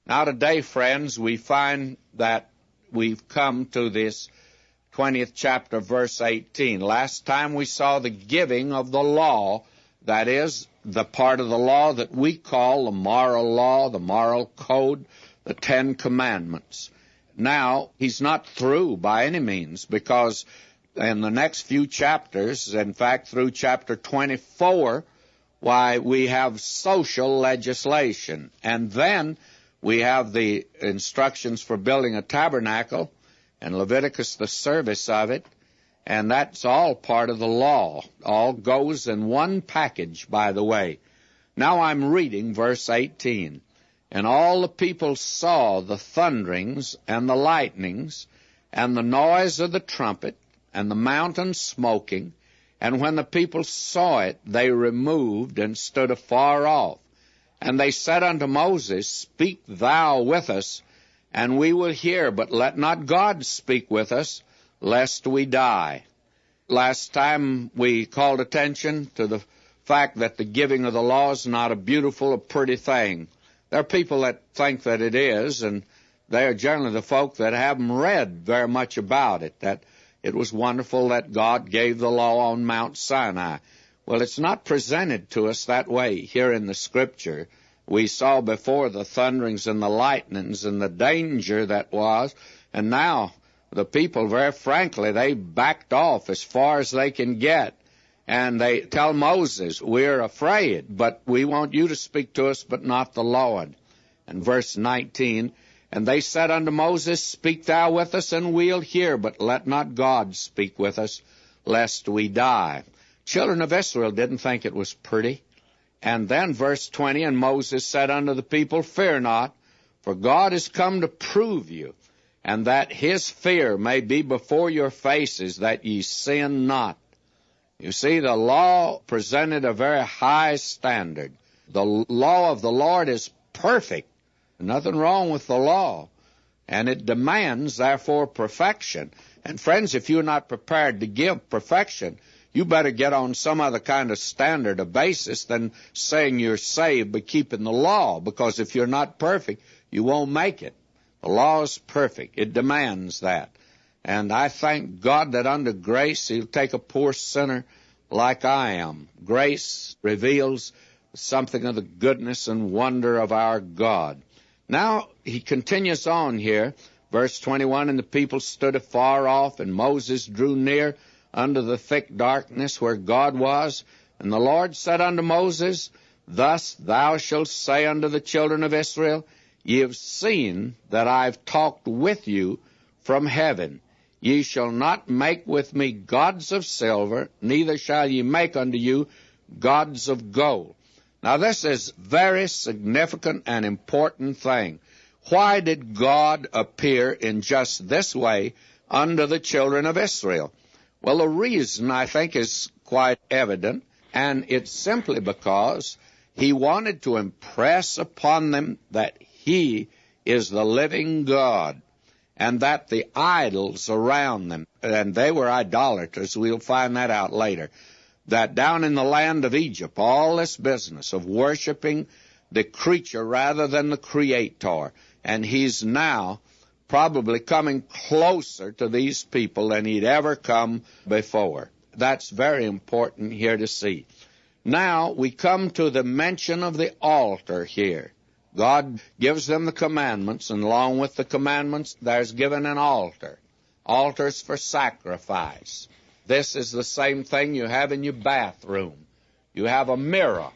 Now today, friends, we find that we've come to this 20th chapter, verse 18. Last time we saw the giving of the law, that is, the part of the law that we call the moral law, the moral code, the Ten Commandments. Now, he's not through by any means, because in the next few chapters, in fact, through chapter 24, why, we have social legislation. And then we have the instructions for building a tabernacle, and Leviticus, the service of it, and that's all part of the law. All goes in one package, by the way. Now I'm reading verse 18. And all the people saw the thunderings and the lightnings and the noise of the trumpet and the mountain smoking, and when the people saw it, they removed and stood afar off. And they said unto Moses, Speak thou with us, and we will hear, but let not God speak with us, lest we die. Last time we called attention to the fact that the giving of the law is not a beautiful, a pretty thing. There are people that think that it is, and they are generally the folk that haven't read very much about it, that it was wonderful that God gave the law on Mount Sinai. Well, it's not presented to us that way here in the Scripture. We saw before the thunderings and the lightnings and the danger that was, and now the people, very frankly, they backed off as far as they can get. And they tell Moses, we're afraid, but we want you to speak to us, but not the Lord. And verse 19, and they said unto Moses, Speak thou with us, and we'll hear, but let not God speak with us, lest we die. Children of Israel didn't think it was pretty. And then verse 20, and Moses said unto the people, Fear not, for God is come to prove you, and that his fear may be before your faces, that ye sin not. You see, the law presented a very high standard. The law of the Lord is perfect. Nothing wrong with the law. And it demands, therefore, perfection. And friends, if you're not prepared to give perfection, you better get on some other kind of standard, a basis, than saying you're saved but keeping the law. Because if you're not perfect, you won't make it. The law is perfect. It demands that. And I thank God that under grace, he'll take a poor sinner like I am. Grace reveals something of the goodness and wonder of our God. Now, he continues on here, verse 21, and the people stood afar off, and Moses drew near unto the thick darkness where God was. And the Lord said unto Moses, Thus thou shalt say unto the children of Israel, Ye have seen that I've talked with you from heaven. Ye shall not make with me gods of silver, neither shall ye make unto you gods of gold. Now this is very significant and important thing. Why did God appear in just this way unto the children of Israel? Well, the reason, I think, is quite evident, and it's simply because he wanted to impress upon them that he is the living God, and that the idols around them, and they were idolaters, we'll find that out later, that down in the land of Egypt, all this business of worshiping the creature rather than the Creator, and he's now probably coming closer to these people than he'd ever come before. That's very important here to see. Now we come to the mention of the altar here. God gives them the commandments, and along with the commandments, there's given an altar. Altars for sacrifice. This is the same thing you have in your bathroom. You have a mirror,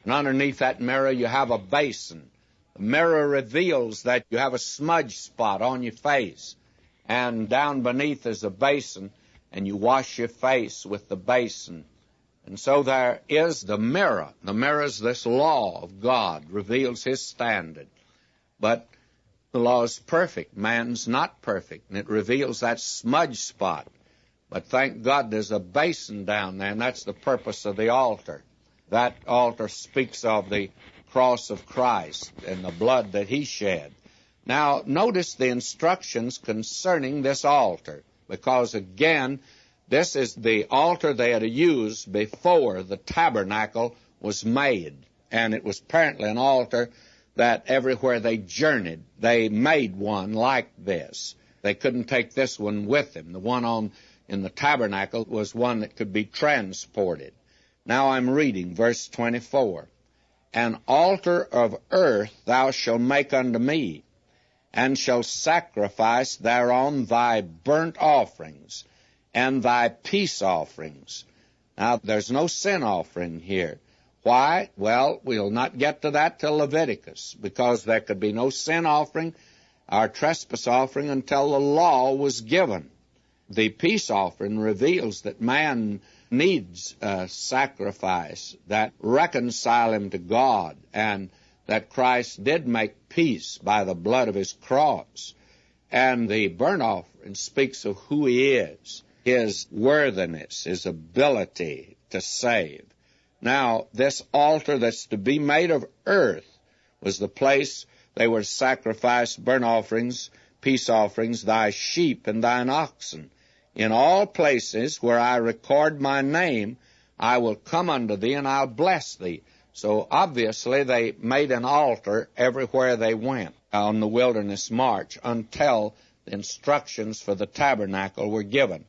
and underneath that mirror you have a basin. The mirror reveals that you have a smudge spot on your face, and down beneath is a basin, and you wash your face with the basin. And so there is the mirror. The mirror is this law of God, reveals his standard. But the law is perfect. Man's not perfect, and it reveals that smudge spot. But thank God there's a basin down there, and that's the purpose of the altar. That altar speaks of the cross of Christ and the blood that he shed. Now, notice the instructions concerning this altar, because, again, this is the altar they had used before the tabernacle was made, and it was apparently an altar that everywhere they journeyed, they made one like this. They couldn't take this one with them. The one in the tabernacle was one that could be transported. Now I'm reading verse 24. An altar of earth thou shalt make unto me, and shalt sacrifice thereon thy burnt offerings and thy peace offerings. Now, there's no sin offering here. Why? Well, we'll not get to that till Leviticus, because there could be no sin offering or trespass offering until the law was given. The peace offering reveals that man needs a sacrifice that reconcile him to God, and that Christ did make peace by the blood of his cross. And the burnt offering speaks of who he is, his worthiness, his ability to save. Now, this altar that's to be made of earth was the place they were to sacrifice burnt offerings, peace offerings, thy sheep and thine oxen. In all places where I record my name, I will come unto thee and I'll bless thee. So obviously they made an altar everywhere they went on the wilderness march until the instructions for the tabernacle were given.